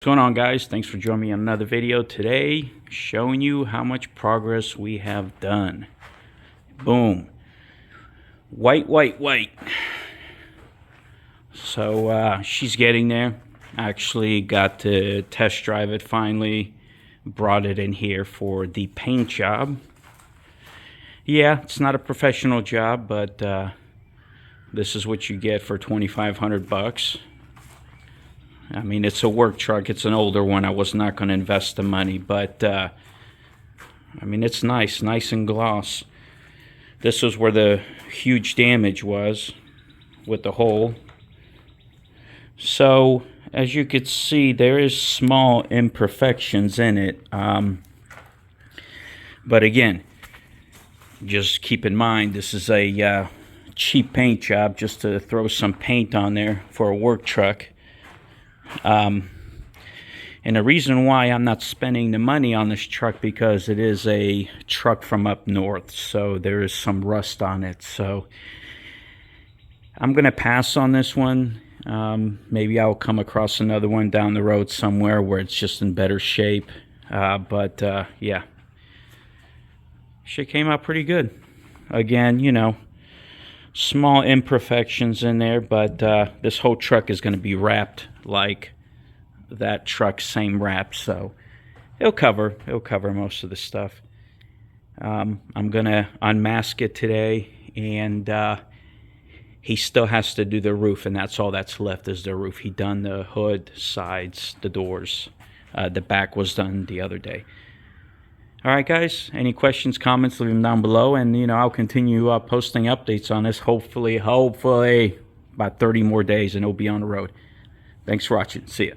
What's going on, guys? Thanks for joining me on another video today, showing you how much progress we have done. Boom. White. So she's getting there. Actually got to test drive it finally. Brought it in here for the paint job. Yeah, it's not a professional job, but this is what you get for 2,500 bucks. I mean, it's a work truck. It's an older one. I was not going to invest the money, but I mean, it's nice and gloss. This is where the huge damage was with the hole. So as you could see, there is small imperfections in it. But again, just keep in mind, this is a cheap paint job, just to throw some paint on there for a work truck. And the reason why I'm not spending the money on this truck, because it is a truck from up north, so there is some rust on it. So I'm gonna pass on this one. Maybe I'll come across another one down the road somewhere where it's just in better shape. Yeah, shit came out pretty good. Again, you know, small imperfections in there, but this whole truck is going to be wrapped like that truck, same wrap, so it'll cover most of the stuff. I'm gonna unmask it today, and he still has to do the roof, and that's all that's left is the roof. He done the hood, sides, the doors. The back was done the other day. All right, guys, any questions, comments, leave them down below, and you know, I'll continue posting updates on this. Hopefully about 30 more days and it'll be on the road. Thanks for watching. See ya.